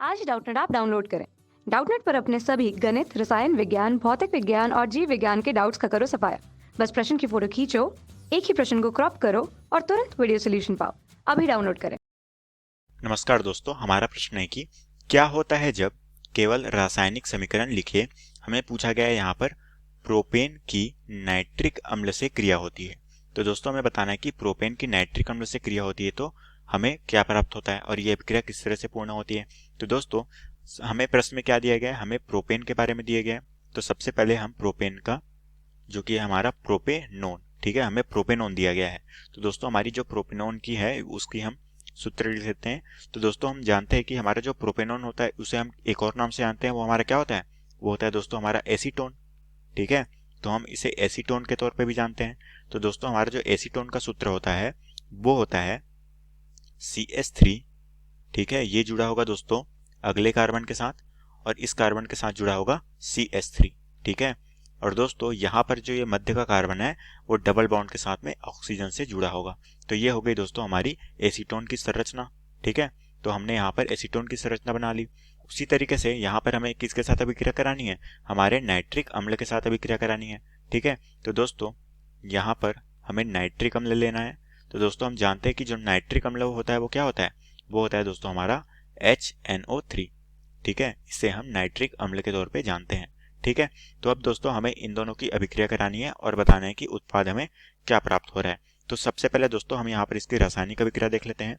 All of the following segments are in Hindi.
आज ही डाउटनेट ऐप डाउनलोड करें। डाउटनेट पर अपने सभी गणित, रसायन विज्ञान, भौतिक विज्ञान और जीव विज्ञान के डाउट्स का करो सफाया। बस प्रश्न की फोटो खींचो, एक ही प्रश्न को क्रॉप करो और तुरंत वीडियो सोल्यूशन पाओ। अभी डाउनलोड करें। नमस्कार दोस्तों, हमारा प्रश्न है कि क्या होता है जब केवल रासायनिक समीकरण लिखे। हमें पूछा गया है यहाँ पर प्रोपेन की नाइट्रिक अम्ल से क्रिया होती है। तो दोस्तों हमें बताना है कि प्रोपेन की नाइट्रिक अम्ल से क्रिया होती है तो हमें क्या प्राप्त होता है और ये अभिक्रिया किस तरह से पूर्ण होती है। तो दोस्तों हमें प्रश्न में क्या दिया गया है, हमें प्रोपेन के बारे में दिया गया है। तो सबसे पहले हम प्रोपेन का जो कि हमारा प्रोपेनोन, ठीक है, हमें प्रोपेनोन दिया गया है। तो दोस्तों हमारी जो प्रोपेनोन की है उसकी हम सूत्र लिख लेते हैं। तो दोस्तों हम जानते हैं कि हमारा जो प्रोपेनोन होता है उसे हम एक और नाम से जानते हैं, वो हमारा क्या होता है, वो होता है दोस्तों हमारा एसीटोन, ठीक है। तो हम इसे एसीटोन के तौर पे भी जानते हैं। तो दोस्तों हमारा जो एसीटोन का सूत्र होता है वो होता है CH3, ठीक है। ये जुड़ा होगा दोस्तों अगले कार्बन के साथ और इस कार्बन के साथ जुड़ा होगा CH3, ठीक है। और दोस्तों यहाँ पर जो ये मध्य का कार्बन है वो डबल बॉन्ड के साथ में ऑक्सीजन से जुड़ा होगा। तो ये हो गई दोस्तों हमारी एसीटोन की संरचना, ठीक है। तो हमने यहाँ पर एसीटोन की संरचना बना ली। उसी तरीके से यहाँ पर हमें किसके साथ अभिक्रिया करानी है, हमारे नाइट्रिक अम्ल के साथ अभिक्रिया करानी है, ठीक है। तो दोस्तों यहाँ पर हमें नाइट्रिक अम्ल लेना है। तो दोस्तों हम जानते हैं कि जो नाइट्रिक अम्ल होता है वो क्या होता है, वो होता है दोस्तों हमारा HNO3, ठीक है। इसे हम नाइट्रिक अम्ल के तौर पे जानते हैं, ठीक है। तो अब दोस्तों हमें इन दोनों की अभिक्रिया करानी है और बताना है कि उत्पाद हमें क्या प्राप्त हो रहा है। तो सबसे पहले दोस्तों हम यहाँ पर इसकी रासायनिक अभिक्रिया देख लेते हैं।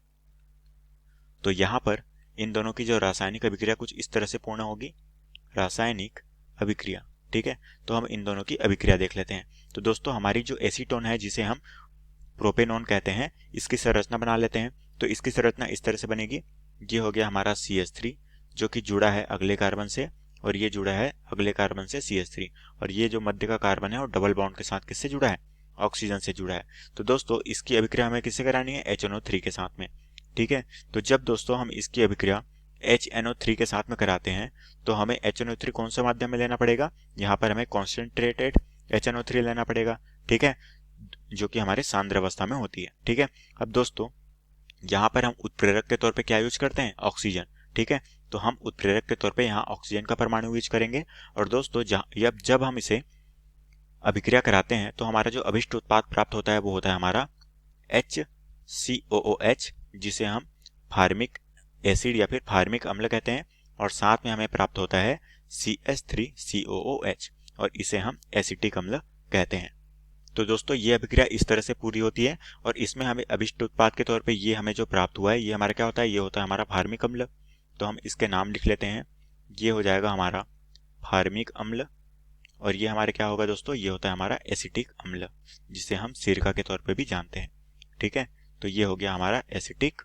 तो यहाँ पर इन दोनों की जो रासायनिक अभिक्रिया कुछ इस तरह से पूर्ण होगी, रासायनिक अभिक्रिया, ठीक है। तो हम इन दोनों की अभिक्रिया देख लेते हैं। तो दोस्तों हमारी जो एसीटोन है जिसे हम प्रोपेनोन कहते हैं, इसकी संरचना बना लेते हैं। तो इसकी संरचना इस तरह से बनेगी, ये हो गया हमारा CH3 जो कि जुड़ा है अगले कार्बन से और ये जुड़ा है अगले कार्बन से CH3, और ये जो मध्य का कार्बन है वो डबल बॉन्ड के साथ किससे जुड़ा है, ऑक्सीजन से जुड़ा है। तो दोस्तों इसकी अभिक्रिया हमें किससे करानी है, HNO3 के साथ में, ठीक है। तो जब दोस्तों हम इसकी अभिक्रिया HNO3 के साथ में कराते हैं तो हमें HNO3 कौन सा माध्यम में लेना पड़ेगा, यहाँ पर हमें कॉन्सेंट्रेटेड HNO3 लेना पड़ेगा, ठीक है, जो कि हमारे सांद्र अवस्था में होती है, ठीक है। अब दोस्तों यहाँ पर हम उत्प्रेरक के तौर पे क्या यूज करते हैं, ऑक्सीजन, ठीक है। तो हम उत्प्रेरक के तौर पे यहाँ ऑक्सीजन का परमाणु यूज करेंगे। और दोस्तों जब हम इसे अभिक्रिया कराते हैं तो हमारा जो अभिष्ट उत्पाद प्राप्त होता है वो होता है हमारा HCOOH, जिसे हम फार्मिक एसिड या फिर फार्मिक अम्ल कहते हैं। और साथ में हमें प्राप्त होता है CH3COOH और इसे हम एसिटिक अम्ल कहते हैं। तो दोस्तों ये अभिक्रिया इस तरह से पूरी होती है और इसमें हमें अभिष्ट उत्पाद के तौर पे ये हमें जो प्राप्त हुआ है ये हमारा क्या होता है, ये होता है हमारा फार्मिक अम्ल। तो हम इसके नाम लिख लेते हैं, ये हो जाएगा हमारा फार्मिक अम्ल और ये हमारे क्या होगा दोस्तों, ये होता है हमारा एसिटिक अम्ल, जिसे हम सिरका के तौर पे भी जानते हैं, ठीक है। तो ये हो गया हमारा एसिटिक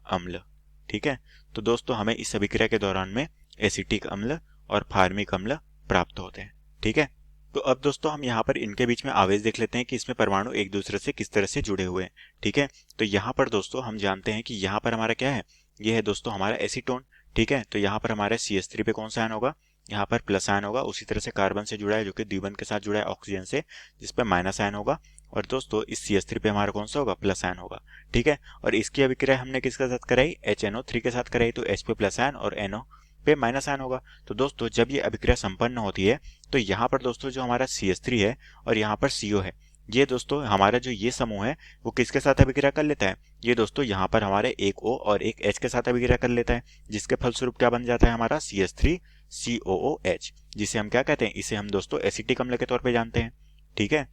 अम्ल, ठीक है। तो दोस्तों हमें इस अभिक्रिया के दौरान में एसिटिक अम्ल और फार्मिक अम्ल प्राप्त होते हैं, ठीक है। तो अब दोस्तों हम यहाँ पर इनके बीच में आवेश देख लेते हैं कि इसमें परमाणु एक दूसरे से किस तरह से जुड़े हुए हैं, ठीक है। तो यहाँ पर दोस्तों हम जानते हैं कि यहाँ पर हमारा क्या है, ये है दोस्तों हमारा एसीटोन, ठीक है। तो यहाँ पर हमारे CH3 पे कौन सा आयन होगा, यहाँ पर प्लस आयन होगा। उसी तरह से कार्बन से जुड़ा है जो कि द्विबंध के साथ जुड़ा है ऑक्सीजन से, जिस पर माइनस आयन होगा। और दोस्तों इस CH3 पे हमारा कौन सा होगा, प्लस आयन होगा, ठीक है। और इसकी अभिक्रिया हमने किसके साथ कराई, HNO3 के साथ कराई। तो H पे प्लस आयन और NO पे माइनस आयन होगा। तो दोस्तों जब ये अभिक्रिया संपन्न होती है तो यहाँ पर दोस्तों जो हमारा CH3 है और यहाँ पर CO है, ये दोस्तों हमारा जो ये समूह है वो किसके साथ अभिक्रिया कर लेता है, ये दोस्तों यहाँ पर हमारे एक O और एक H के साथ अभिक्रिया कर लेता है, जिसके फलस्वरूप क्या बन जाता है हमारा CH3COOH, जिसे हम क्या कहते हैं, इसे हम दोस्तों एसिटिक अम्ल के तौर पे जानते हैं, ठीक है।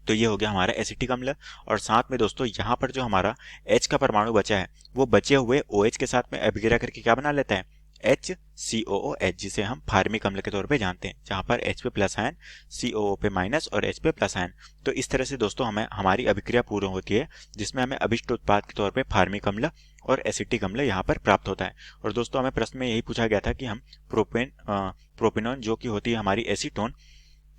तो ये हो गया हमारा एसिटिक अम्ल। और साथ में दोस्तों यहाँ पर जो हमारा H का परमाणु बचा है वो बचे हुए OH के साथ में अभिक्रिया करके क्या बना लेता है, HCOOH, जिसे हम फार्मिक अम्ल के तौर पे जानते हैं, जहां पर H पे प्लस आयन, COO पे माइनस और H पे प्लस आयन। तो इस तरह से दोस्तों हमें हमारी अभिक्रिया पूर्ण होती है जिसमें हमें अभिष्ट उत्पाद के तौर पे फार्मिक अम्ल और एसिटिक अम्ल यहाँ पर प्राप्त होता है। और दोस्तों हमें प्रश्न में यही पूछा गया था कि हम प्रोपेनॉन जो कि होती है हमारी एसीटोन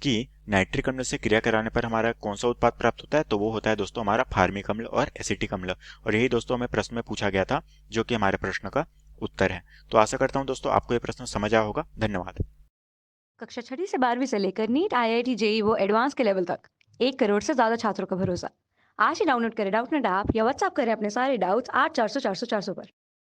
की नाइट्रिक अम्ल से क्रिया कराने पर हमारा कौन सा उत्पाद प्राप्त होता है, तो वो होता है दोस्तों हमारा फार्मिक अम्ल और एसिटिक अम्ल। और यही दोस्तों हमें प्रश्न में पूछा गया था जो कि हमारे प्रश्न का उत्तर है। तो आशा करता हूं दोस्तों आपको ये प्रश्न समझ आया होगा। धन्यवाद। कक्षा 6 से 12वीं से लेकर नीट, IIT, JEE वो एडवांस के लेवल तक 1 करोड़ से ज्यादा छात्रों का भरोसा। आज ही डाउनलोड करें डाउटनेट ऐप या व्हाट्सएप करें अपने सारे डाउट्स 8400 400 400 पर।